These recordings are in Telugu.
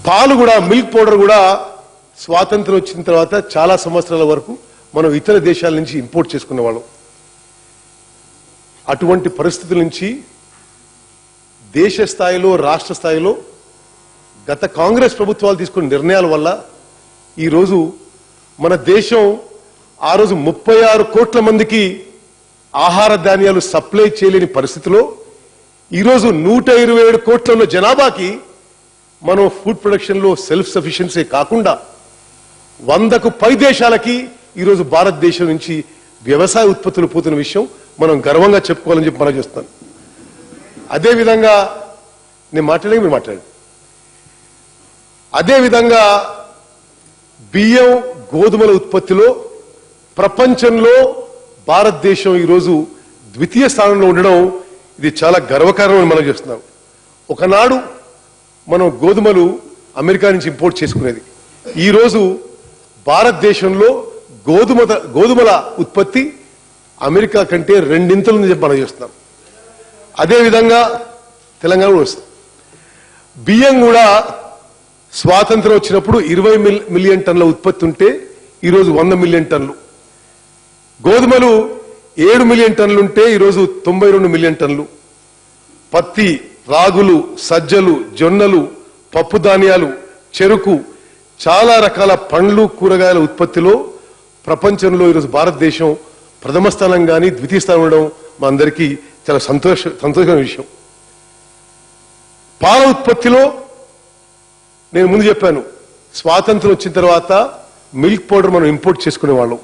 పాలు కూడా, మిల్క్ పౌడర్ కూడా స్వాతంత్రం వచ్చిన తర్వాత చాలా సంవత్సరాల వరకు మనం ఇతర దేశాల నుంచి ఇంపోర్ట్ చేసుకునే వాళ్ళం. అటువంటి పరిస్థితుల నుంచి దేశ స్థాయిలో, రాష్ట్ర స్థాయిలో గత కాంగ్రెస్ ప్రభుత్వాలు తీసుకున్న నిర్ణయాల వల్ల ఈరోజు మన దేశం ఆ రోజు 36 కోట్ల మందికి ఆహార ధాన్యాలు సప్లై చేయలేని పరిస్థితిలో ఈరోజు 127 కోట్ల ఉన్న జనాభాకి మనం ఫుడ్ ప్రొడక్షన్ లో సెల్ఫ్ సఫిషియన్సీ కాకుండా 100కు పై దేశాలకి ఈరోజు భారతదేశం నుంచి వ్యవసాయ ఉత్పత్తులు పోతున్న విషయం మనం గర్వంగా చెప్పుకోవాలని చెప్పి మనం చేస్తాను. అదేవిధంగా నేను మాట్లాడే మీరు మాట్లాడండి. అదేవిధంగా బియ్యం, గోధుమల ఉత్పత్తిలో ప్రపంచంలో భారతదేశం ఈరోజు ద్వితీయ స్థానంలో ఉండడం ఇది చాలా గర్వకారణమని మనం చేస్తున్నాం. ఒకనాడు మనం గోధుమలు అమెరికా నుంచి ఇంపోర్ట్ చేసుకునేది. ఈరోజు భారతదేశంలో గోధుమల ఉత్పత్తి అమెరికా కంటే 2 ఇంతలని చెప్పి మనం చేస్తున్నాం. అదేవిధంగా తెలంగాణ వస్తుంది. బియ్యం కూడా స్వాతంత్రం వచ్చినప్పుడు 20 మిలియన్ టన్నుల ఉత్పత్తి ఉంటే ఈరోజు 100 మిలియన్ టన్నులు. గోధుమలు 7 మిలియన్ టన్నులు ఉంటే ఈరోజు 92 మిలియన్ టన్నులు. పత్తి, రాగులు, సజ్జలు, జొన్నలు, పప్పు ధాన్యాలు, చెరుకు, చాలా రకాల పండ్లు, కూరగాయల ఉత్పత్తిలో ప్రపంచంలో ఈరోజు భారతదేశం ప్రథమ స్థానం కానీ ద్వితీయ స్థానం ఉండడం మా అందరికీ చాలా సంతోషమైన విషయం. పాల ఉత్పత్తిలో నేను ముందు చెప్పాను, స్వాతంత్రం వచ్చిన తర్వాత మిల్క్ పౌడర్ మనం ఇంపోర్ట్ చేసుకునే వాళ్ళం.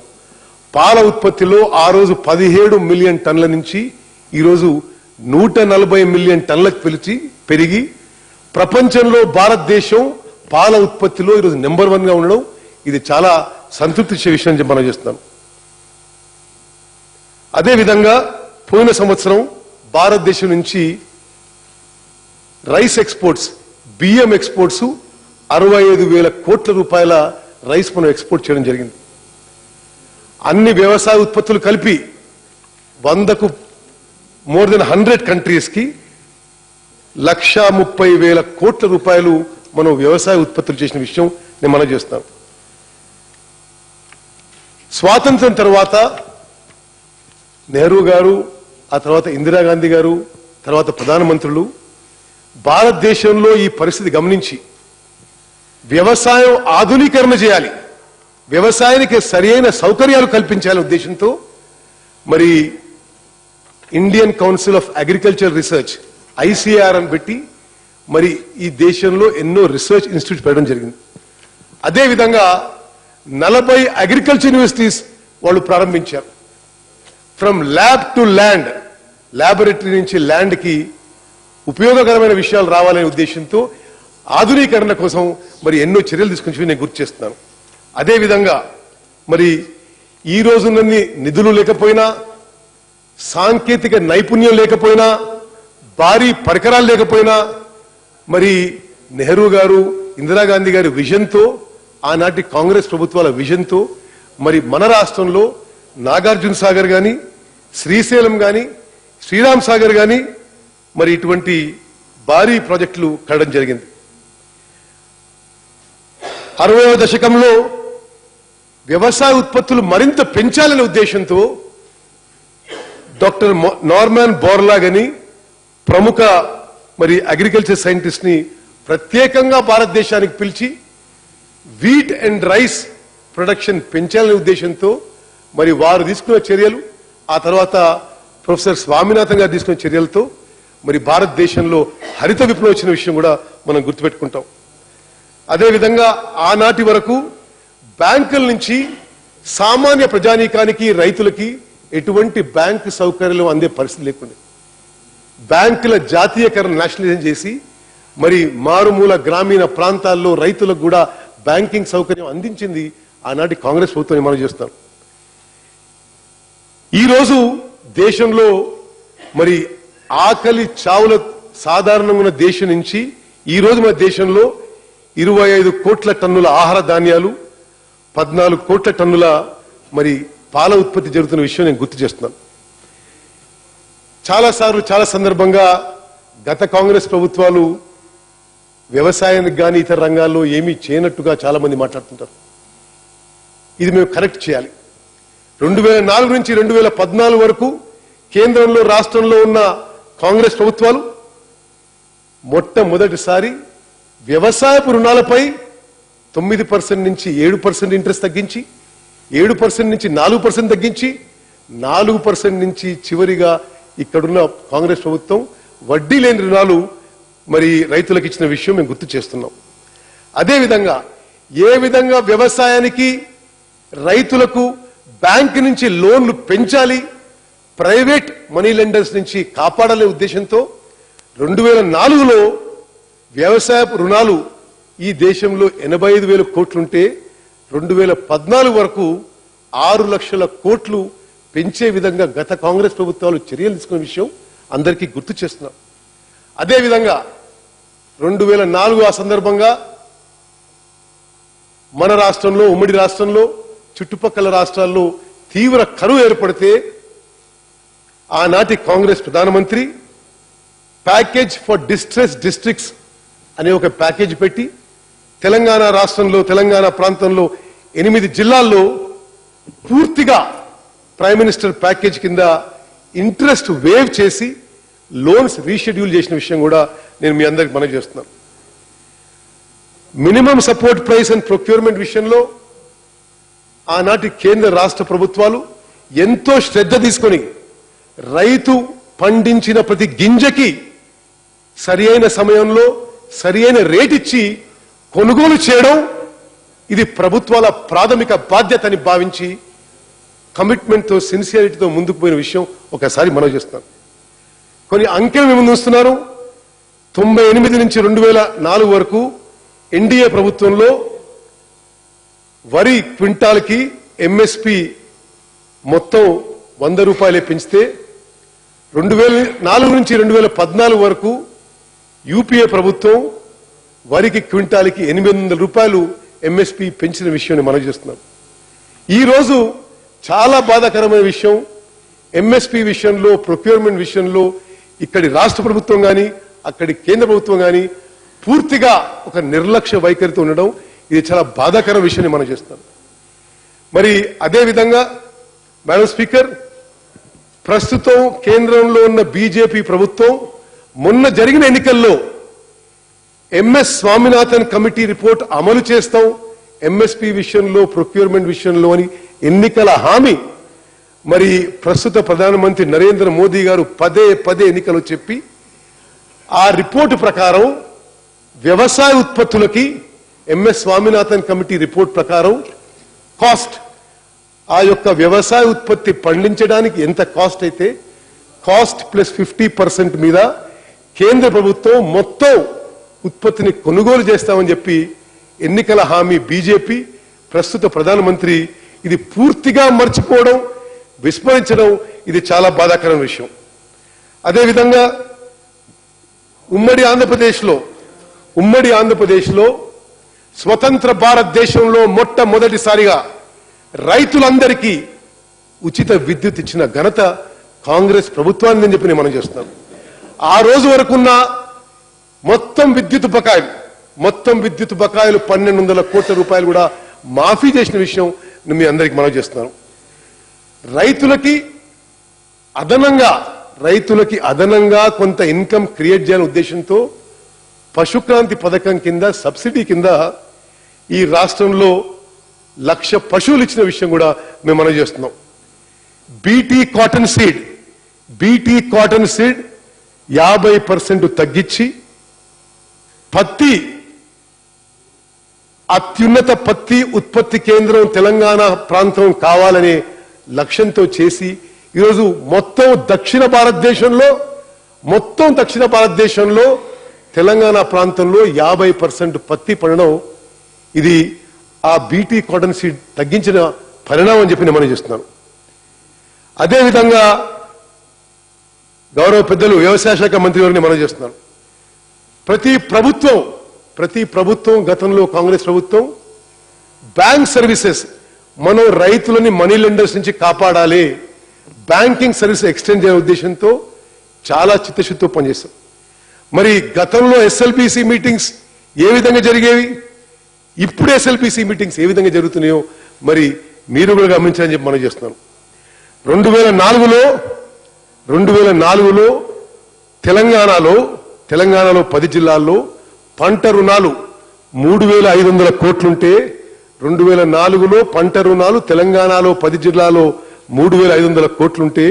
పాల ఉత్పత్తిలో ఆ రోజు 17 మిలియన్ టన్నుల నుంచి ఈరోజు 140 మిలియన్ టన్నులకు పెరిగి ప్రపంచంలో భారతదేశం పాల ఉత్పత్తిలో ఈరోజు నెంబర్ 1గా ఉండడం ఇది చాలా సంతృప్తి ఇచ్చే విషయం చెప్పి మనం చేస్తున్నాను. అదేవిధంగా పోయిన సంవత్సరం భారతదేశం నుంచి రైస్ ఎక్స్పోర్ట్స్, బియ్యం ఎక్స్పోర్ట్స్ 65,000 కోట్ల రూపాయల రైస్ మనం ఎక్స్పోర్ట్ చేయడం జరిగింది. అన్ని వ్యవసాయ ఉత్పత్తులు కలిపి 100కు మోర్ దెన్ 100 కంట్రీస్ కి 130,000 కోట్ల రూపాయలు మనం వ్యవసాయ ఉత్పత్తులు చేసిన విషయం నేను మనం చేస్తాను. స్వాతంత్రం తర్వాత నెహ్రూ గారు, ఆ తర్వాత ఇందిరాగాంధీ గారు, తర్వాత ప్రధానమంత్రులు భారతదేశంలో ఈ పరిస్థితి గమనించి వ్యవసాయం ఆధునీకరణ చేయాలి, వ్యవసాయానికి సరైన సౌకర్యాలు కల్పించాలనే ఉద్దేశంతో మరి Indian council of agriculture research ICAR అని పెట్టి మరి ఈ దేశంలో ఎన్నో రీసెర్చ్ ఇన్స్టిట్యూట్ పెట్టడం జరిగింది. అదేవిధంగా 40 అగ్రికల్చర్ యూనివర్సిటీస్ వాళ్ళు ప్రారంభించారు. From lab to land, laboratory నుంచి ల్యాండ్ కి ఉపయోగకరమైన విషయాలు రావాలనే ఉద్దేశంతో ఆధునీకరణ కోసం మరి ఎన్నో చర్యలు తీసుకుని నేను గుర్తు చేస్తున్నాను. అదేవిధంగా మరి ఈ రోజున్నీ నిధులు లేకపోయినా, సాంకేతిక నైపుణ్యం లేకపోయినా, భారీ పరికరాలు లేకపోయినా మరి నెహ్రూ గారు, ఇందిరాగాంధీ గారి విజన్తో, ఆనాటి కాంగ్రెస్ ప్రభుత్వాల విజన్తో మరి మన రాష్ట్రంలో నాగార్జున సాగర్ కానీ, శ్రీశైలం కానీ, శ్రీరామ్ సాగర్ కానీ మరి ఇటువంటి భారీ ప్రాజెక్టులు కట్టడం జరిగింది. 60వ దశకంలో వ్యవసాయ ఉత్పత్తులు మరింత పెంచాలనే ఉద్దేశంతో డాక్టర్ నార్మన్ బోర్లాగ్ అని ప్రముఖ మరి అగ్రికల్చర్ సైంటిస్ట్ ని ప్రత్యేకంగా భారతదేశానికి పిలిచి వీట్ అండ్ రైస్ ప్రొడక్షన్ పెంచాలనే ఉద్దేశంతో మరి వారు తీసుకున్న చర్యలు, ఆ తర్వాత ప్రొఫెసర్ స్వామినాథన్ గారు తీసుకున్న చర్యలతో మరి భారతదేశంలో హరిత విప్లవం వచ్చిన విషయం కూడా మనం గుర్తుపెట్టుకుంటాం. అదేవిధంగా ఆనాటి వరకు బ్యాంకుల నుంచి సామాన్య ప్రజానీకానికి, రైతులకి ఎటువంటి బ్యాంకు సౌకర్యాలు అందే పరిస్థితి లేకుండా బ్యాంకుల జాతీయకరణ, నేషనలైజేషన్ చేసి మరి మారుమూల గ్రామీణ ప్రాంతాల్లో రైతులకు కూడా బ్యాంకింగ్ సౌకర్యం అందించింది ఆనాటి కాంగ్రెస్ ప్రభుత్వం మనం చేస్తాం. ఈరోజు దేశంలో మరి ఆకలి చావుల సాధారణంగా ఉన్న దేశం నుంచి ఈరోజు మన దేశంలో 25 కోట్ల టన్నుల ఆహార ధాన్యాలు, 14 కోట్ల టన్నుల మరి పాల ఉత్పత్తి జరుగుతున్న విషయం నేను గుర్తు చేస్తున్నాను. చాలా సందర్భంగా గత కాంగ్రెస్ ప్రభుత్వాలు వ్యవసాయానికి కానీ ఇతర రంగాల్లో ఏమీ చేయనట్టుగా చాలా మంది మాట్లాడుతుంటారు. ఇది మేము కరెక్ట్ చేయాలి. 2004 నుంచి 2014 వరకు కేంద్రంలో రాష్ట్రంలో ఉన్న కాంగ్రెస్ ప్రభుత్వాలు మొట్టమొదటిసారి వ్యవసాయపు రుణాలపై 9% నుంచి 7% ఇంట్రెస్ట్ తగ్గించి, 7% నుంచి 4% తగ్గించి, 4% నుంచి చివరిగా ఇక్కడున్న కాంగ్రెస్ ప్రభుత్వం వడ్డీ లేని రుణాలు మరి రైతులకు ఇచ్చిన విషయం మేము గుర్తు చేస్తున్నాం. అదేవిధంగా ఏ విధంగా వ్యవసాయానికి రైతులకు బ్యాంకు నుంచి లోన్లు పెంచాలి, ప్రైవేట్ మనీ లెండర్స్ నుంచి కాపాడాలనే ఉద్దేశంతో 2004లో వ్యవసాయ రుణాలు ఈ దేశంలో 85,000 కోట్లుంటే 2014 వరకు 6 లక్షల కోట్లు పెంచే విధంగా గత కాంగ్రెస్ ప్రభుత్వాలు చర్యలు తీసుకున్న విషయం అందరికీ గుర్తు చేస్తున్నాం. అదేవిధంగా 2004 ఆ సందర్భంగా మన రాష్ట్రంలో, ఉమ్మడి రాష్ట్రంలో, చుట్టుపక్కల రాష్ట్రాల్లో తీవ్ర కరువు ఏర్పడితే ఆనాటి కాంగ్రెస్ ప్రధానమంత్రి ప్యాకేజ్ ఫర్ డిస్ట్రెస్ డిస్ట్రిక్ట్స్ అనే ఒక ప్యాకేజ్ పెట్టి తెలంగాణ రాష్ట్రంలో, తెలంగాణ ప్రాంతంలో 8 జిల్లాల్లో పూర్తిగా ప్రైమ్ మినిస్టర్ ప్యాకేజ్ కింద ఇంట్రెస్ట్ వేవ్ చేసి లోన్స్ రీషెడ్యూల్ చేసిన విషయం కూడా నేను మీ అందరికి మనవి చేస్తున్నాను. Minimum support price and procurement విషయంలో ఆనాటి కేంద్ర రాష్ట్ర ప్రభుత్వాలు ఎంతో శ్రద్ధ తీసుకొని రైతు పండించిన ప్రతి గింజకి సరి అయిన సమయంలో సరి అయిన రేట్ ఇచ్చి కొనుగోలు చేయడం ఇది ప్రభుత్వాల ప్రాథమిక బాధ్యత అని భావించి కమిట్మెంట్తో, సిన్సియారిటీతో ముందుకు పోయిన విషయం ఒకసారి మనవి చేస్తున్నాను. కొన్ని అంకెలు మేము ముందు ఉంచుతున్నారు. 98 నుంచి 2004 వరకు ఎన్డీఏ ప్రభుత్వంలో వరి క్వింటాల్కి ఎంఎస్పి మొత్తం 100 రూపాయలే పెంచితే 2004 నుంచి 2014 వరకు యూపీఏ ప్రభుత్వం వరికి క్వింటాల్కి 800 రూపాయలు ఎంఎస్పి పెంచిన విషయాన్ని మనం చేస్తున్నాం. ఈ రోజు చాలా బాధాకరమైన విషయం, ఎంఎస్పి విషయంలో, ప్రొక్యూర్మెంట్ విషయంలో ఇక్కడి రాష్ట్ర ప్రభుత్వం కానీ అక్కడి కేంద్ర ప్రభుత్వం కానీ పూర్తిగా ఒక నిర్లక్ష్య వైఖరితో ఉండడం, ఇది చాలా బాధాకర విషయాన్ని మనం చేస్తున్నాం. మరి అదే విధంగా మేడం స్పీకర్, ప్రస్తుతం కేంద్రంలో ఉన్న బీజేపీ ప్రభుత్వం మొన్న జరిగిన ఎన్నికల్లో ఎంఎస్ స్వామినాథన్ కమిటీ రిపోర్ట్ అమలు చేస్తాం ఎంఎస్పి విషయంలో, ప్రొక్యూర్మెంట్ విషయంలో అని ఎన్నికల హామీ మరి ప్రస్తుత ప్రధానమంత్రి నరేంద్ర మోదీ గారు పదే ఎన్నికలు చెప్పి ఆ రిపోర్టు ప్రకారం వ్యవసాయ ఉత్పత్తులకి ఎంఎస్ స్వామినాథన్ కమిటీ రిపోర్ట్ ప్రకారం కాస్ట్, ఆ యొక్క వ్యవసాయ ఉత్పత్తి పండించడానికి ఎంత కాస్ట్ అయితే కాస్ట్ ప్లస్ 50% మీద కేంద్ర ప్రభుత్వం మొత్తం ఉత్పత్తిని కొనుగోలు చేస్తామని చెప్పి ఎన్నికల హామీ బీజేపీ ప్రస్తుత ప్రధానమంత్రి ఇది పూర్తిగా మర్చిపోవడం, విస్మరించడం ఇది చాలా బాధాకరమైన విషయం. అదేవిధంగా ఉమ్మడి ఆంధ్రప్రదేశ్లో స్వతంత్ర భారతదేశంలో మొట్టమొదటిసారిగా రైతులందరికీ ఉచిత విద్యుత్ ఇచ్చిన ఘనత కాంగ్రెస్ ప్రభుత్వాన్ని చెప్పి నేను మనం చేస్తున్నాను. ఆ రోజు వరకున్న మొత్తం విద్యుత్ బకాయిలు 1,200 కోట్ల రూపాయలు కూడా మాఫీ చేసిన విషయం మీ అందరికి మనం చేస్తున్నాను. రైతులకి అదనంగా కొంత ఇన్కమ్ క్రియేట్ చేయాలనే ఉద్దేశంతో పశుక్రాంతి పథకం కింద, సబ్సిడీ కింద ఈ రాష్ట్రంలో 1,00,000 పశువులు ఇచ్చిన విషయం కూడా మేము మనం చేస్తున్నాం. బీటీ కాటన్ సీడ్ 50% తగ్గించి పత్తి, అత్యున్నత పత్తి ఉత్పత్తి కేంద్రం తెలంగాణ ప్రాంతం కావాలనే లక్ష్యంతో చేసి ఈరోజు మొత్తం దక్షిణ భారతదేశంలో తెలంగాణ ప్రాంతంలో 50% పత్తి పండడం ఇది ఆ బీటీ కాటన్ సీడ్ తగ్గించిన పరిణామం అని చెప్పి నేను మనం చేస్తున్నాను. అదేవిధంగా గౌరవ పెద్దలు వ్యవసాయ శాఖ మంత్రి గారిని మనం చేస్తున్నాను. ప్రతి ప్రభుత్వం గతంలో కాంగ్రెస్ ప్రభుత్వం బ్యాంక్ సర్వీసెస్ మనం రైతులని మనీ లెండర్స్ నుంచి కాపాడాలి, బ్యాంకింగ్ సర్వీస్ ఎక్స్టెండ్ చేసే ఉద్దేశంతో చాలా చిత్తశుద్ధితో పనిచేస్తాం. మరి గతంలో ఎస్ఎల్బిసి మీటింగ్స్ ఏ విధంగా జరిగేవి, ఇప్పుడు ఎస్ఎల్పిసి మీటింగ్స్ ఏ విధంగా జరుగుతున్నాయో మరి మీరు కూడా గమనించాలని చెప్పి మనం చేస్తున్నాం. 2004లో తెలంగాణలో 10 జిల్లాల్లో పంట రుణాలు 3,500 కోట్లుంటే 2004లో పంట రుణాలు తెలంగాణలో 10 జిల్లాలో 3,500 కోట్లుంటే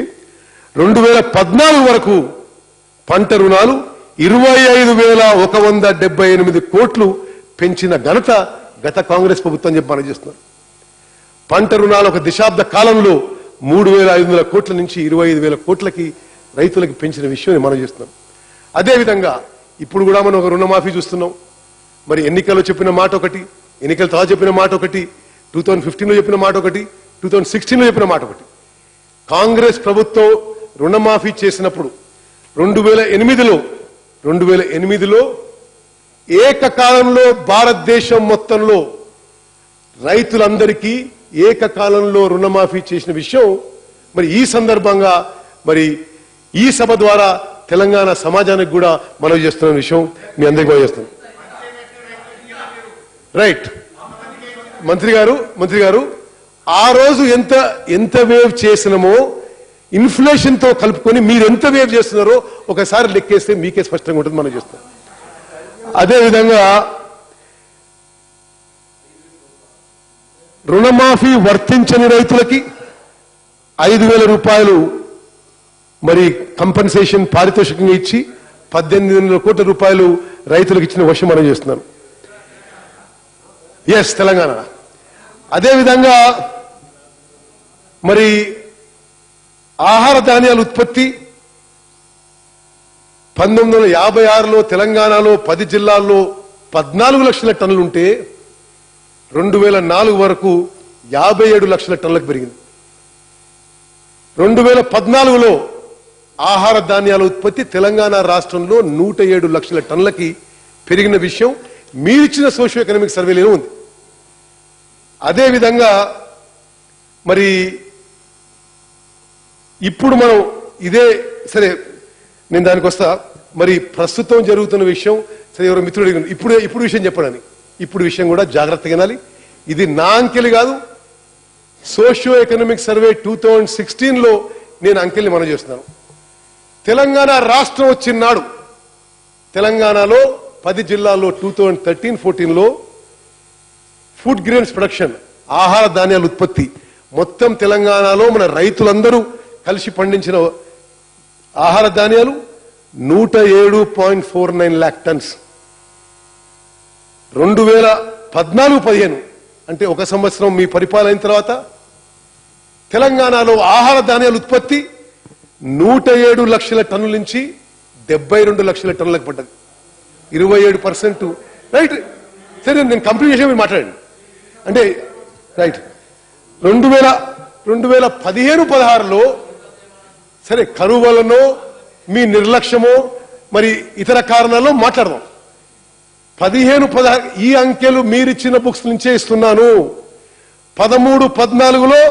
2014 వరకు పంట రుణాలు 25,178 కోట్లు పెంచిన ఘనత గత కాంగ్రెస్ ప్రభుత్వం చెప్పి మనం చేస్తున్నారు. పంట రుణాలు ఒక దశాబ్ద కాలంలో 3,500 కోట్ల నుంచి 25,000 కోట్లకి రైతులకు పెంచిన విషయం మనం చేస్తున్నాం. అదేవిధంగా ఇప్పుడు కూడా మనం ఒక రుణమాఫీ చూస్తున్నాం. మరి ఎన్నికల్లో చెప్పిన మాట ఒకటి, ఎన్నికల తర్వాత చెప్పిన మాట ఒకటి, 2015లో చెప్పిన మాట ఒకటి, 2016లో చెప్పిన మాట ఒకటి. కాంగ్రెస్ ప్రభుత్వం రుణమాఫీ చేసినప్పుడు 2008లో ఏకకాలంలో భారతదేశం మొత్తంలో రైతులందరికీ ఏకకాలంలో రుణమాఫీ చేసిన విషయం మరి ఈ సందర్భంగా మరి ఈ సభ ద్వారా తెలంగాణ సమాజానికి కూడా మనం చేస్తున్న విషయం మీ అందరికీ కూడా చేస్తున్నాం. రైట్ మంత్రి గారు ఆ రోజు ఎంత వేవ్ చేసినామో ఇన్ఫ్లేషన్ తో కలుపుకొని మీరు ఎంత వేవ్ చేస్తున్నారో ఒకసారి లెక్కేస్తే మీకే స్పష్టంగా ఉంటుంది మనం చేస్తాం. అదేవిధంగా రుణమాఫీ వర్తించని రైతులకి 5,000 రూపాయలు మరి కంపెన్సేషన్ పారితోషికంగా ఇచ్చి 18,000 కోట్ల రూపాయలు రైతులకు ఇచ్చిన విషయం మనం చేస్తున్నాం. ఎస్ తెలంగాణ. అదేవిధంగా మరి ఆహార ధాన్యాల ఉత్పత్తి 1956లో తెలంగాణలో 10 జిల్లాల్లో 14 లక్షల టన్నులు ఉంటే 2004 వరకు 57 లక్షల టన్నులకు పెరిగింది. 2014లో ఆహార ధాన్యాల ఉత్పత్తి తెలంగాణ రాష్ట్రంలో 107 లక్షల టన్నులకి పెరిగిన విషయం మీరిచ్చిన సోషియో ఎకనామిక్ సర్వేలో ఉంది. అదేవిధంగా మరి ఇప్పుడు మనం ఇదే సరే నేను దానికి వస్తా. మరి ప్రస్తుతం జరుగుతున్న విషయం సరే ఎవరో మిత్రుడు ఇప్పుడు విషయం చెప్పడానికి ఇప్పుడు విషయం కూడా జాగ్రత్తగా వినాలి. ఇది నా అంకెలు కాదు, సోషియో ఎకనామిక్ సర్వే 2016లో నేను అంకెల్ని మనం చేస్తున్నాను. తెలంగాణ రాష్ట్రం వచ్చినాడు తెలంగాణలో 10 జిల్లాల్లో 2013-14లో ఫుడ్ గ్రెయిన్స్ ప్రొడక్షన్ ఆహార ధాన్యాల ఉత్పత్తి మొత్తం తెలంగాణలో మన రైతులందరూ కలిసి పండించిన ఆహార ధాన్యాలు 107.49 lakh టన్స్. 2014-15 అంటే ఒక సంవత్సరం మీ పరిపాలన తర్వాత తెలంగాణలో ఆహార ధాన్యాల ఉత్పత్తి 107 లక్షల టన్నుల నుంచి 72 లక్షల టన్నులకు పడ్డది. 27%. రైట్ సరే నేను కంప్లీట్ చేసి మీరు మాట్లాడండి. అంటే రైట్ 2015-16లో సరే కరువు వలనో మీ నిర్లక్ష్యమో మరి ఇతర కారణాల్లో మాట్లాడదాం. 15-16 ఈ అంకెలు మీరిచ్చిన బుక్స్ నుంచే ఇస్తున్నాను. 13-14లో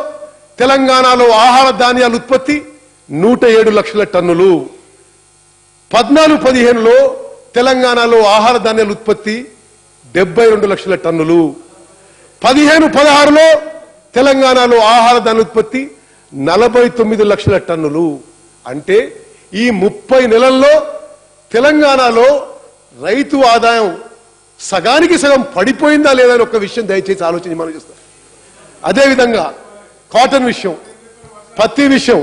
తెలంగాణలో ఆహార ధాన్యాల ఉత్పత్తి 107 లక్షల టన్నులు. 14-15లో తెలంగాణలో ఆహార ధాన్యాల ఉత్పత్తి 72 లక్షల టన్నులు. 15-16లో తెలంగాణలో ఆహార ధాన్యాల ఉత్పత్తి 49 లక్షల టన్నులు. అంటే ఈ 30 నెలల్లో తెలంగాణలో రైతు ఆదాయం సగానికి సగం పడిపోయిందా లేదా అని ఒక విషయం దయచేసి ఆలోచించి మనం చేస్తాం. అదేవిధంగా కాటన్ విషయం, పత్తి విషయం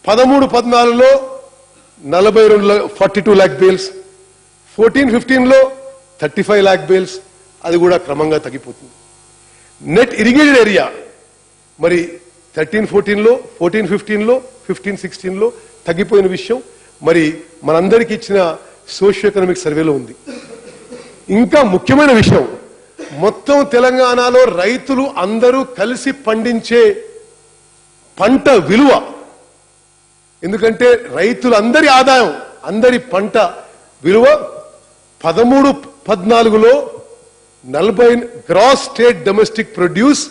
13-14లో 42 lakh బేల్స్, 14-15లో 35 lakh బేల్స్, అది కూడా క్రమంగా తగ్గిపోతుంది. నెట్ ఇరిగేటెడ్ ఏరియా మరి 13-14లో 14-15లో 15-16లో తగ్గిపోయిన విషయం మరి మనందరికీ ఇచ్చిన సోషియో ఎకనామిక్ సర్వేలో ఉంది. ఇంకా ముఖ్యమైన విషయం మొత్తం తెలంగాణలో రైతులు అందరూ కలిసి పండించే పంట విలువ, ఎందుకంటే రైతులందరి ఆదాయం అందరి పంట విలువ 13-14లో 40 gross state domestic produce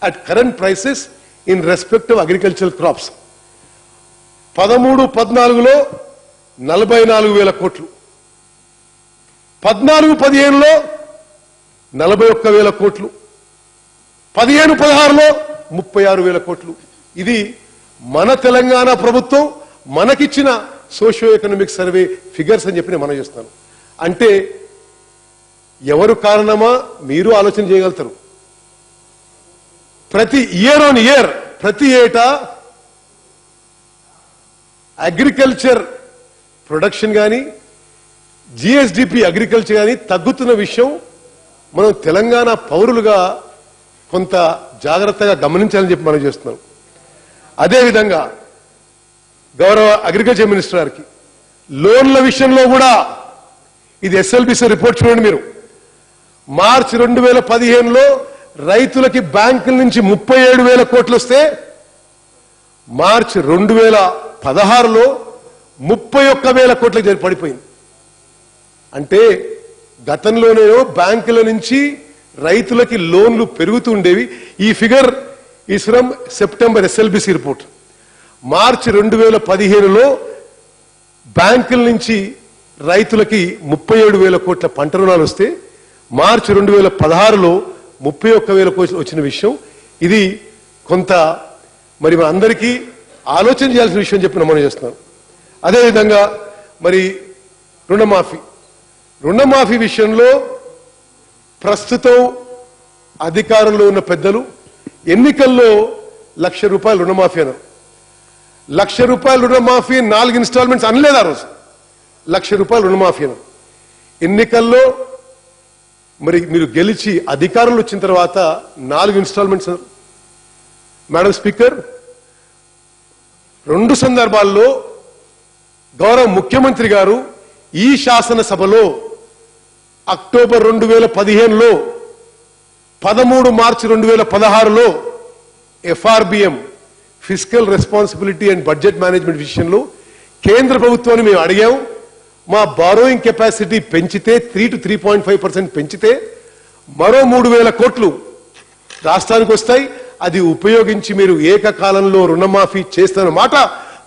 at current prices in respect of agricultural crops 13-14లో 44,000 కోట్లు, 14-15లో 41,000 కోట్లు, 15-16లో 36,000 కోట్లు. ఇది మన తెలంగాణ ప్రభుత్వం మనకిచ్చిన సోషియో ఎకనామిక్ సర్వే ఫిగర్స్ అని చెప్పి నేను మనం చేస్తాను. అంటే ఎవరు కారణమా మీరు ఆలోచన చేయగలుగుతారు. ప్రతి ఇయర్ ఆన్ ఇయర్, ప్రతి ఏటా అగ్రికల్చర్ ప్రొడక్షన్ కానీ జిఎస్డిపి అగ్రికల్చర్ కానీ తగ్గుతున్న విషయం మనం తెలంగాణ పౌరులుగా కొంత జాగ్రత్తగా గమనించాలని చెప్పి మనం చేస్తున్నాం. అదేవిధంగా గౌరవ అగ్రికల్చర్ మినిస్టర్ గారికి లోన్ల విషయంలో కూడా ఇది ఎస్ఎల్బిసి రిపోర్ట్ చూడండి మీరు. మార్చి 2015లో రైతులకి బ్యాంకుల నుంచి 37,000 కోట్లు వస్తే మార్చి 2016లో 31,000 కోట్లకు పడిపోయింది. అంటే గతంలోనే బ్యాంకుల నుంచి రైతులకి లోన్లు పెరుగుతూ ఉండేవి. ఈ figure is from September SLBC report. మార్చి 2015లో బ్యాంకుల నుంచి రైతులకి 37,000 కోట్ల పంట రుణాలు వస్తే మార్చి 2016లో 31,000 కోట్లు వచ్చిన విషయం ఇది కొంత మరి మన అందరికీ ఆలోచన చేయాల్సిన విషయం చెప్పి మనం చేస్తున్నాం. అదేవిధంగా మరి రుణమాఫీ విషయంలో ప్రస్తుతం అధికారంలో ఉన్న పెద్దలు ఎన్నికల్లో ₹1,00,000 రుణమాఫీ అన్నారు. ₹1,00,000 రుణమాఫీ 4 ఇన్స్టాల్మెంట్స్ అనలేదు. ఆ రోజు ₹1,00,000 రుణమాఫీ అన్నారు. ఎన్నికల్లో మరి మీరు గెలిచి అధికారంలో వచ్చిన తర్వాత 4 ఇన్స్టాల్మెంట్స్ అన్నారు. మేడం స్పీకర్, 2 సందర్భాల్లో గౌరవ ముఖ్యమంత్రి గారు ఈ శాసనసభలో అక్టోబర్ 2015లో 13 మార్చి 2016లో FRBM fiscal responsibility and budget management విషయంలో కేంద్ర ప్రభుత్వాన్ని మేము అడిగాం. మా బారోయింగ్ కెపాసిటీ పెంచితే 3 to 3.5% పెంచితే మరో 3,000 కోట్లు రాష్ట్రానికి వస్తాయి. అది ఉపయోగించి మీరు ఏకకాలంలో రుణమాఫీ చేస్తున్న మాట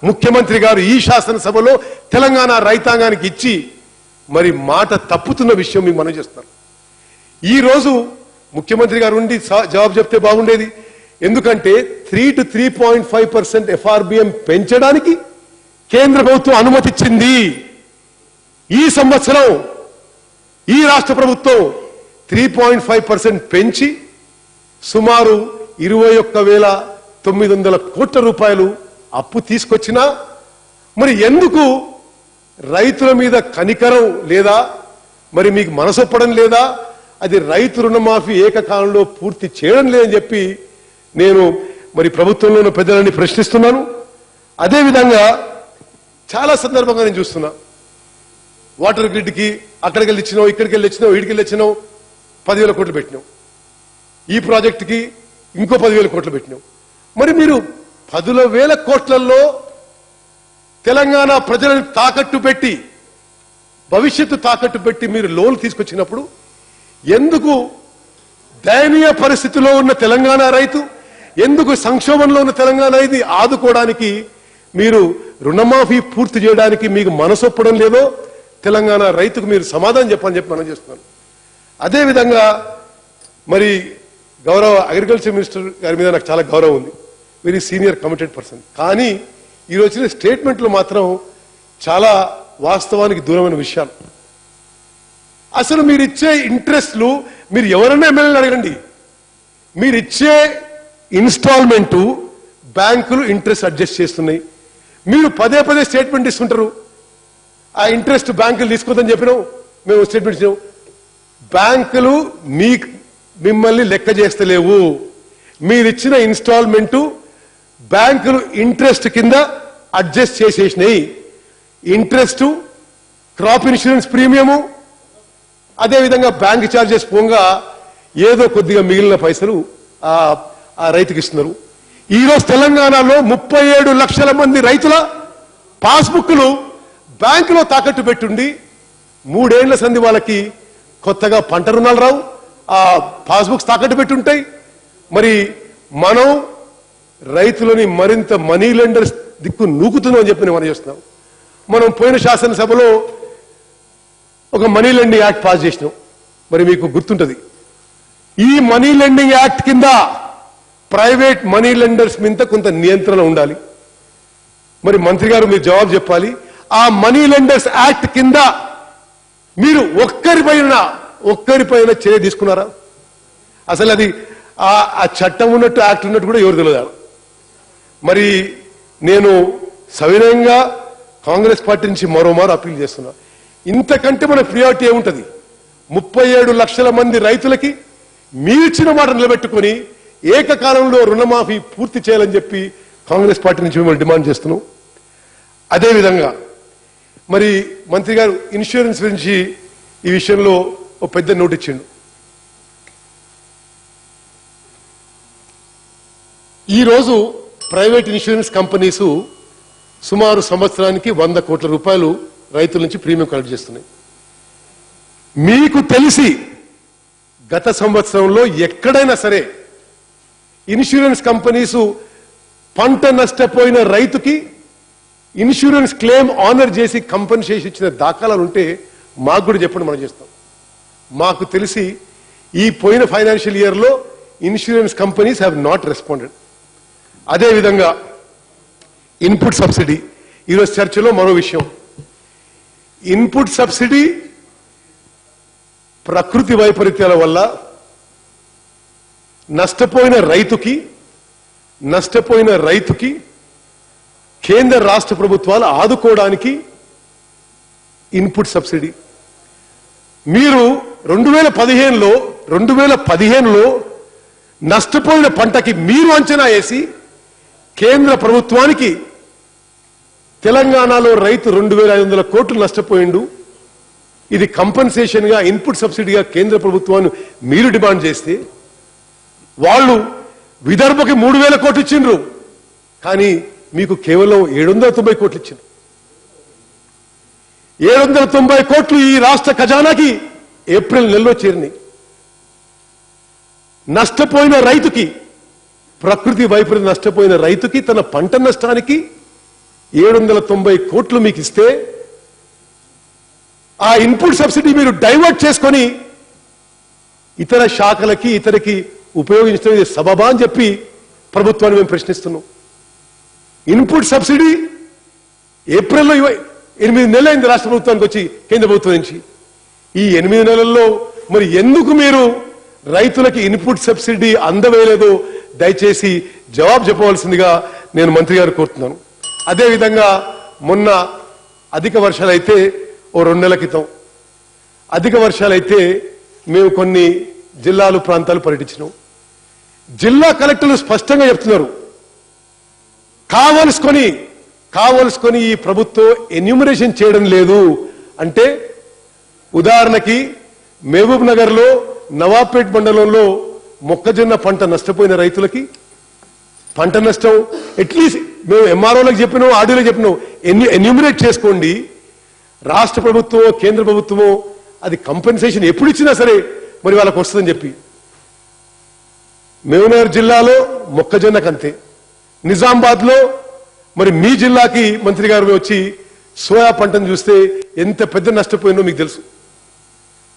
ముఖ్యమంత్రి గారు ఈ శాసనసభలో తెలంగాణ రైతాంగానికి ఇచ్చి మరి మాట తప్పుతున్న విషయం మీకు మనం చేస్తున్నారు. ఈ రోజు ముఖ్యమంత్రి గారు ఉండి జవాబు చెప్తే బాగుండేది. ఎందుకంటే 3 to 3.5% ఎఫ్ఆర్బిఎం పెంచడానికి కేంద్ర ప్రభుత్వం అనుమతిచ్చింది. ఈ సంవత్సరం ఈ రాష్ట్ర ప్రభుత్వం 3.5% పెంచి సుమారు 21,900 కోట్ల రూపాయలు అప్పు తీసుకొచ్చినా మరి ఎందుకు రైతుల మీద కనికరం లేదా, మరి మీకు మనసొప్పడం లేదా, అది రైతు రుణమాఫీ ఏకకాలంలో పూర్తి చేయడం లేదని చెప్పి నేను మరి ప్రభుత్వంలో ఉన్న పెద్దలని ప్రశ్నిస్తున్నాను. అదేవిధంగా చాలా సందర్భంగా నేను చూస్తున్నా, వాటర్ గ్రిడ్కి అక్కడికి వెళ్ళి ఇచ్చినావు, ఇక్కడికి వెళ్ళి ఇచ్చినావు, వీడికి వెళ్ళి ఇచ్చినావు, 10,000 కోట్లు పెట్టినావు. ఈ ప్రాజెక్టుకి ఇంకో 10,000 కోట్లు పెట్టినావు. మరి మీరు 10,000 కోట్లలో తెలంగాణ ప్రజలను తాకట్టు పెట్టి, భవిష్యత్తు తాకట్టు పెట్టి మీరు లోన్లు తీసుకొచ్చినప్పుడు ఎందుకు దయనీయ పరిస్థితిలో ఉన్న తెలంగాణ రైతు, ఎందుకు సంక్షోభంలో ఉన్న తెలంగాణ రైతు ఆదుకోవడానికి మీరు రుణమాఫీ పూర్తి చేయడానికి మీకు మనసొప్పడం లేదో తెలంగాణ రైతుకు మీరు సమాధానం చెప్పని చెప్పి మనం చేస్తున్నాను. అదేవిధంగా మరి గౌరవ అగ్రికల్చర్ మినిస్టర్ గారి మీద నాకు చాలా గౌరవం ఉంది. Very senior committed person. కానీ ఈరోజు వచ్చిన స్టేట్మెంట్లు మాత్రం చాలా వాస్తవానికి దూరమైన విషయాలు. అసలు మీరు ఇచ్చే ఇంట్రెస్ట్లు, మీరు ఎవరైనా ఎమ్మెల్యేలు అడగండి, మీరు ఇచ్చే ఇన్స్టాల్మెంటు బ్యాంకులు ఇంట్రెస్ట్ అడ్జస్ట్ చేస్తున్నాయి. మీరు పదే స్టేట్మెంట్ ఇస్తుంటారు, ఆ ఇంట్రెస్ట్ బ్యాంకులు తీసుకోదని చెప్పినాం, మేము స్టేట్మెంట్ ఇచ్చినాం. బ్యాంకులు మిమ్మల్ని లెక్క చేస్తలేవు. మీరిచ్చిన ఇన్స్టాల్మెంటు బ్యాంకులు ఇంట్రెస్ట్ కింద అడ్జస్ట్ చేసేసినాయి. ఇంట్రెస్ట్, క్రాప్ ఇన్సూరెన్స్ ప్రీమియము, అదేవిధంగా బ్యాంక్ ఛార్జెస్ పోగా ఏదో కొద్దిగా మిగిలిన పైసలు ఆ రైతుకి ఇస్తున్నారు. ఈరోజు తెలంగాణలో 37 లక్షల మంది రైతుల పాస్బుక్లు బ్యాంకులో తాకట్టు పెట్టుండి 3 ఏళ్ల సంధి వాళ్ళకి కొత్తగా పంట రుణాలు రావు, ఆ పాస్బుక్స్ తాకట్టు పెట్టుంటాయి. మరి మనం రైతులని మరింత మనీ లెండర్స్ దిక్కు నూకుతున్నాం అని చెప్పి మనం చేస్తున్నాం. మనం పోయిన శాసనసభలో ఒక మనీ లెండింగ్ యాక్ట్ పాస్ చేసినాం. మరి మీకు గుర్తుంటది, ఈ మనీ లెండింగ్ యాక్ట్ కింద ప్రైవేట్ మనీ లెండర్స్ మీద కొంత నియంత్రణ ఉండాలి. మరి మంత్రి గారు మీరు జవాబు చెప్పాలి. ఆ మనీ లెండర్స్ యాక్ట్ కింద మీరు ఒక్కరిపైన చర్య తీసుకున్నారా? అసలు అది ఆ చట్టం ఉన్నట్టు యాక్ట్ ఉన్నట్టు కూడా ఎవరు తెలియదు. మరి నేను సవినయంగా కాంగ్రెస్ పార్టీ నుంచి మరోమారు అప్పీల్ చేస్తున్నా, ఇంతకంటే మన ప్రియారిటీ ఏముంటది? 37 లక్షల మంది రైతులకి మీరిచ్చిన మాట నిలబెట్టుకొని ఏకకాలంలో రుణమాఫీ పూర్తి చేయాలని చెప్పి కాంగ్రెస్ పార్టీ నుంచి మేము డిమాండ్ చేస్తున్నాం. అదేవిధంగా మరి మంత్రి గారు ఇన్సూరెన్స్ గురించి ఈ విషయంలో ఒక పెద్ద నోట్ ఇచ్చిండు. ఈరోజు ప్రైవేట్ ఇన్సూరెన్స్ కంపెనీస్ సుమారు సంవత్సరానికి 100 కోట్ల రూపాయలు రైతుల నుంచి ప్రీమియం కలెక్ట్ చేస్తున్నాయి. మీకు తెలిసి గత సంవత్సరంలో ఎక్కడైనా సరే ఇన్సూరెన్స్ కంపెనీస్ పంట నష్టపోయిన రైతుకి ఇన్సూరెన్స్ క్లెయిమ్ ఆనర్ చేసి కంపెన్సేషన్ ఇచ్చిన దాఖలాలు ఉంటే మాకు కూడా చెప్పండి, మనం చేస్తాం. మాకు తెలిసి ఈ పోయిన ఫైనాన్షియల్ ఇయర్ లో insurance companies have not responded. అదేవిధంగా ఇన్పుట్ సబ్సిడీ, ఈరోజు చర్చలో మరో విషయం. ఇన్పుట్ సబ్సిడీ ప్రకృతి వైపరీత్యాల వల్ల నష్టపోయిన రైతుకి కేంద్ర రాష్ట్ర ప్రభుత్వాలు ఆదుకోవడానికి ఇన్పుట్ సబ్సిడీ మీరు 2015లో నష్టపోయిన పంటకి మీరు అంచనా వేసి కేంద్ర ప్రభుత్వానికి తెలంగాణలో రైతు 2500 కోట్లు నష్టపోయిండు, ఇది కంపెన్సేషన్ గా ఇన్పుట్ సబ్సిడీగా కేంద్ర ప్రభుత్వాన్ని మీరు డిమాండ్ చేస్తే వాళ్ళు విదర్భకి 3000 కోట్లు ఇచ్చిండ్రు, కానీ మీకు కేవలం 790 కోట్లు ఇచ్చిండ్రు. 790 కోట్లు ఈ రాష్ట్ర ఖజానాకి ఏప్రిల్ నెలలో చేరినాయి. నష్టపోయిన రైతుకి, ప్రకృతి వైపరీత్యం నష్టపోయిన రైతుకి తన పంట నష్టానికి 790 కోట్లు మీకు ఇస్తే ఆ ఇన్పుట్ సబ్సిడీ మీరు డైవర్ట్ చేసుకొని ఇతర శాఖలకి ఇతరకి ఉపయోగించడం ఇది సబబా అని చెప్పి ప్రభుత్వాన్ని మేము ప్రశ్నిస్తున్నాం. ఇన్పుట్ సబ్సిడీ ఏప్రిల్లో 8 నెలలైంది రాష్ట్ర ప్రభుత్వానికి వచ్చి కేంద్ర ప్రభుత్వం నుంచి. ఈ 8 నెలల్లో మరి ఎందుకు మీరు రైతులకి ఇన్పుట్ సబ్సిడీ అందవేయలేదో దయచేసి జవాబు చెప్పవలసిందిగా నేను మంత్రి గారు కోరుతున్నాను. అదేవిధంగా మొన్న అధిక వర్షాలైతే 2 నెలల క్రితం అధిక వర్షాలైతే మేము కొన్ని జిల్లాలు ప్రాంతాలు పర్యటించినాం. జిల్లా కలెక్టర్లు స్పష్టంగా చెప్తున్నారు, కావలసుకొని ఈ ప్రభుత్వం ఎన్యూమరేషన్ చేయడం లేదు అంటే. ఉదాహరణకి మహబూబ్ నగర్ లో నవాబ్పేట్ మండలంలో మొక్కజొన్న పంట నష్టపోయిన రైతులకి పంట నష్టం అట్లీస్ట్ మేము ఎంఆర్ఓలకు చెప్పినాం, ఆర్డీలకు చెప్పినాం, ఎన్యూమరేట్ చేసుకోండి. రాష్ట్ర ప్రభుత్వమో కేంద్ర ప్రభుత్వమో అది కంపెన్సేషన్ ఎప్పుడు ఇచ్చినా సరే మరి వాళ్ళకు వస్తుందని చెప్పి. మహబూబ్నగర్ జిల్లాలో మొక్కజొన్నకంతే. నిజామాబాద్ లో మరి మీ జిల్లాకి మంత్రి గారు వచ్చి సోయా పంటను చూస్తే ఎంత పెద్ద నష్టపోయిందో మీకు తెలుసు.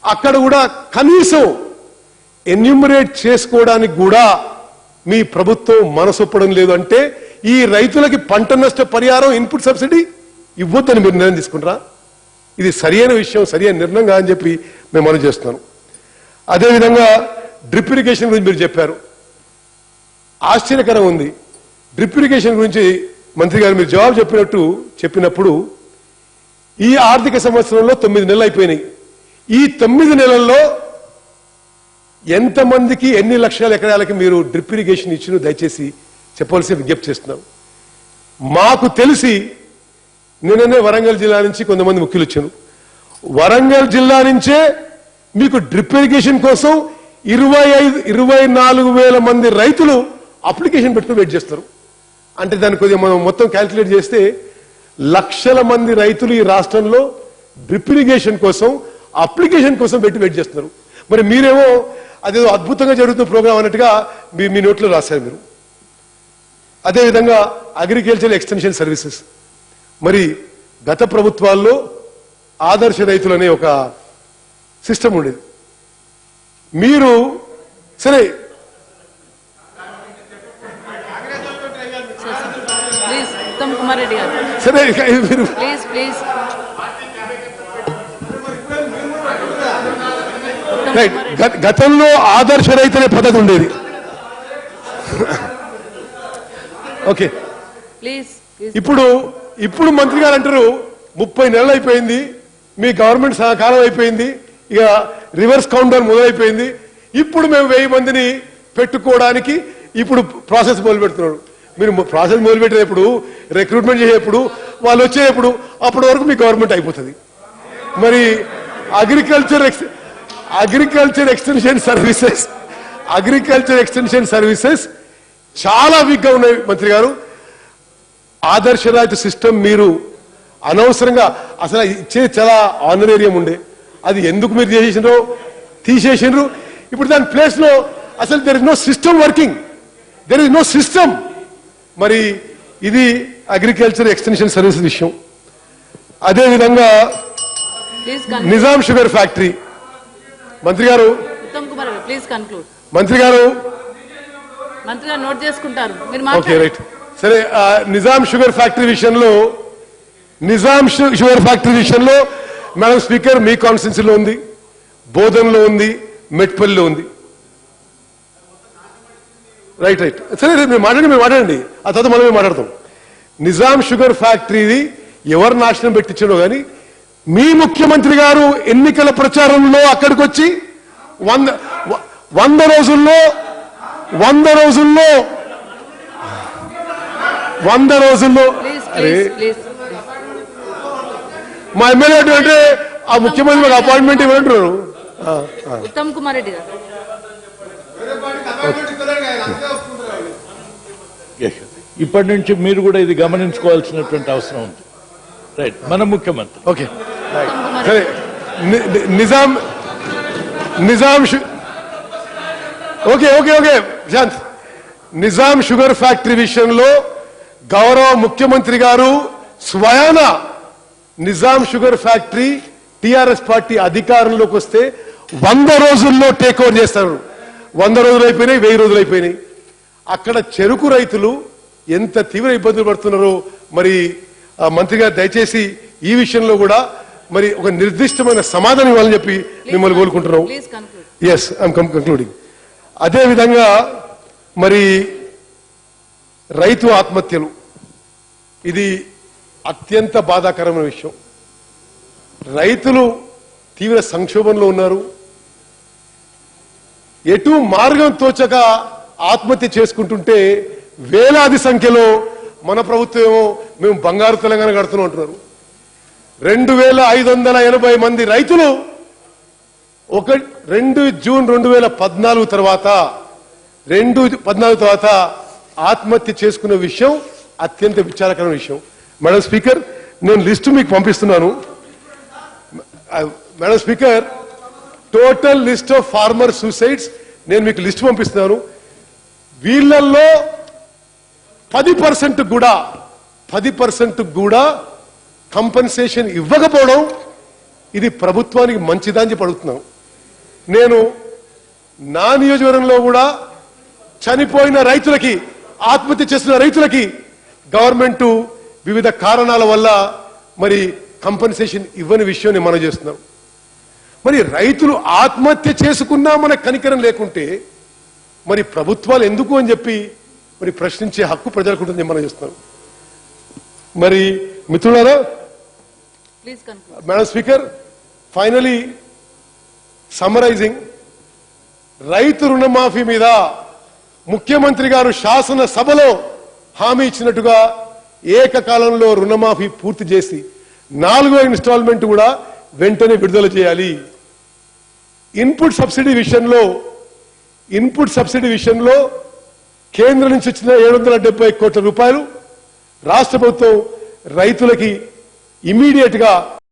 అక్కడ కూడా కనీసం ఎన్యూమరేట్ చేసుకోవడానికి కూడా మీ ప్రభుత్వం మనసొప్పడం లేదు అంటే ఈ రైతులకి పంట నష్ట పరిహారం ఇన్పుట్ సబ్సిడీ ఇవ్వద్దని మీరు నిర్ణయం తీసుకుంటారా? ఇది సరియైన విషయం, సరియైన నిర్ణయం కాదని చెప్పి మేము మనం చేస్తున్నాను. అదేవిధంగా డ్రిప్ ఇరిగేషన్ గురించి మీరు చెప్పారు, ఆశ్చర్యకరం ఉంది. డ్రిప్ ఇరిగేషన్ గురించి మంత్రి గారు మీరు జవాబు చెప్పినప్పుడు ఈ ఆర్థిక సంవత్సరంలో 9 నెలలు అయిపోయినాయి. ఈ 9 నెలల్లో ఎంతమందికి ఎన్ని లక్షల ఎకరాలకి మీరు డ్రిప్ ఇరిగేషన్ ఇచ్చినో దయచేసి చెప్పవలసి విజ్ఞప్తి చేస్తున్నాం. మాకు తెలిసి నిన్ననే వరంగల్ జిల్లా నుంచి కొంతమంది ముఖ్యులు వచ్చారు. వరంగల్ జిల్లా నుంచే మీకు డ్రిప్ ఇరిగేషన్ కోసం 24,000 మంది రైతులు అప్లికేషన్ పెట్టుకుని వెయిట్ చేస్తారు. అంటే దాన్ని కొద్దిగా మనం మొత్తం క్యాల్కులేట్ చేస్తే లక్షల మంది రైతులు ఈ రాష్ట్రంలో డ్రిప్ ఇరిగేషన్ కోసం అప్లికేషన్ కోసం వెయిట్ చేస్తున్నారు. మరి మీరేమో అదేదో అద్భుతంగా జరుగుతున్న ప్రోగ్రాం అన్నట్టుగా మీ నోట్లో రాశారు మీరు. అదేవిధంగా అగ్రికల్చర్ ఎక్స్టెన్షన్ సర్వీసెస్, మరి గత ప్రభుత్వాల్లో ఆదర్శ రైతులు అనే ఒక సిస్టమ్ ఉండేది. మీరు సరే ప్లీజ్ ఉత్తమ్ కుమార్ రెడ్డి గారు సరే మీరు ప్లీజ్ ప్లీజ్ రైట్. గతంలో ఆదర్శ రైతు అనే పద్ధతి ఉండేది. ఓకే, ప్లీజ్ ప్లీజ్ ఇప్పుడు మంత్రి గారు అంటారు 30 నెలలు అయిపోయింది, మీ గవర్నమెంట్ కాలం అయిపోయింది, ఇక రివర్స్ కౌంట్ డౌన్ మొదలైపోయింది, ఇప్పుడు మేము 1000 మందిని పెట్టుకోవడానికి ఇప్పుడు ప్రాసెస్ మొదలు పెడుతున్నాడు. మీరు ప్రాసెస్ మొదలు పెట్టేటప్పుడు, రిక్రూట్మెంట్ చేసేప్పుడు, వాళ్ళు వచ్చేటప్పుడు అప్పటి వరకు మీ గవర్నమెంట్ అయిపోతుంది. మరి అగ్రికల్చర్ ఎక్స్టెన్షన్ సర్వీసెస్ చాలా వీక్గా ఉన్నాయి మంత్రి గారు. ఆదర్శ రైతు సిస్టమ్ మీరు అనవసరంగా అసలు ఇచ్చే చాలా ఆనరేరియం ఉండే, అది ఎందుకు మీరు చేసేసినారో తీసేసినారు. ఇప్పుడు దాని ప్లేస్ లో అసలు there is no system working, there is no system. మరి ఇది అగ్రికల్చర్ ఎక్స్టెన్షన్ సర్వీస్ విషయం. అదేవిధంగా నిజాం షుగర్ ఫ్యాక్టరీ మంత్రి గారు, ఉత్తమ్ కుమార్ రెడ్డి ప్లీజ్ కన్క్లూడ్. మంత్రి గారు నోట్ చేసుకుంటారు మీరు. ఓకే రైట్, సరే. నిజాం షుగర్ ఫ్యాక్టరీ విషయంలో మేడం స్పీకర్ మీ కాన్స్టిట్యున్సీలో ఉంది, బోధన్లో ఉంది, మెట్పల్లిలో ఉంది. రైట్ రైట్, సరే మీరు మాట్లాడండి, ఆ తర్వాత మనమే మాట్లాడతాం. నిజాం షుగర్ ఫ్యాక్టరీది ఎవరు నాశనం పెట్టించాడో కానీ మీ ముఖ్యమంత్రి గారు ఎన్నికల ప్రచారంలో అక్కడికి వచ్చి 100 రోజుల్లో మా ఎమ్మెల్యే అంటే ఆ ముఖ్యమంత్రి అపాయింట్మెంట్ ఇవ్వమంటున్నారు. ఉత్తమ్ కుమార్ రెడ్డి గారు ఇప్పటి నుంచి మీరు కూడా ఇది గమనించుకోవాల్సినటువంటి అవసరం ఉంది. రైట్, మన ముఖ్యమంత్రి. ఓకే సరే. Nizam okay okay okay Shanth. Nizam sugar factory విషయంలో గౌరవ ముఖ్యమంత్రి గారు స్వయాన Nizam sugar factory TRS party అధికారంలోకి వస్తే 100 రోజుల్లో టేక్ ఓవర్ చేస్తారు. 100 రోజులు అయిపోయినాయి, 1000 రోజులు అయిపోయినాయి. అక్కడ చెరుకు రైతులు ఎంత తీవ్ర ఇబ్బందులు పడుతున్నారో మరి మంత్రి గారు దయచేసి ఈ విషయంలో కూడా మరి ఒక నిర్దిష్టమైన సమాధానం ఇవ్వాలని చెప్పి మిమ్మల్ని కోరుకుంటున్నాం. Yes, I'm concluding. అదేవిధంగా మరి రైతు ఆత్మహత్యలు, ఇది అత్యంత బాధాకరమైన విషయం. రైతులు తీవ్ర సంక్షోభంలో ఉన్నారు. ఎటు మార్గం తోచక ఆత్మహత్య చేసుకుంటుంటే వేలాది సంఖ్యలో మన ప్రభుత్వం మేము బంగారు తెలంగాణ కడుతున్నాం అంటున్నారు. 2580 మంది రైతులు 2 జూన్ 2014 తర్వాత ఆత్మహత్య చేసుకున్న విషయం అత్యంత విచారకరమైన విషయం. మేడం స్పీకర్, నేను లిస్టు మీకు పంపిస్తున్నాను. Madam speaker, total list of farmer suicides నేను మీకు లిస్ట్ పంపిస్తున్నాను. వీళ్ళల్లో 10% కూడా కంపెన్సేషన్ ఇవ్వకపోవడం ఇది ప్రభుత్వానికి మంచిదని చెప్పి అడుగుతున్నాం. నేను నా నియోజకవర్గంలో కూడా చనిపోయిన రైతులకి, ఆత్మహత్య చేసిన రైతులకి గవర్నమెంట్ వివిధ కారణాల వల్ల మరి కంపెన్సేషన్ ఇవ్వని విషయాన్ని మనం చేస్తున్నాం. మరి రైతులు ఆత్మహత్య చేసుకున్నా మన కనికరం లేకుంటే మరి ప్రభుత్వాలు ఎందుకు అని చెప్పి మరి ప్రశ్నించే హక్కు ప్రజలకు ఉంటుందని మనం చేస్తున్నాం. మరి మిత్రులారా, మేడం స్పీకర్, ఫైనలీ సమ్మరైజింగ్, రైతు రుణమాఫీ మీద ముఖ్యమంత్రి గారు శాసన సభలో హామీ ఇచ్చినట్టుగా ఏకకాలంలో రుణమాఫీ పూర్తి చేసి 4వ ఇన్స్టాల్మెంట్ కూడా వెంటనే విడుదల చేయాలి. ఇన్పుట్ సబ్సిడీ విషయంలో కేంద్రం నుంచి వచ్చిన 770 కోట్ల రూపాయలు రాష్ట్ర ప్రభుత్వం రైతులకి ఇమీడియట్ గా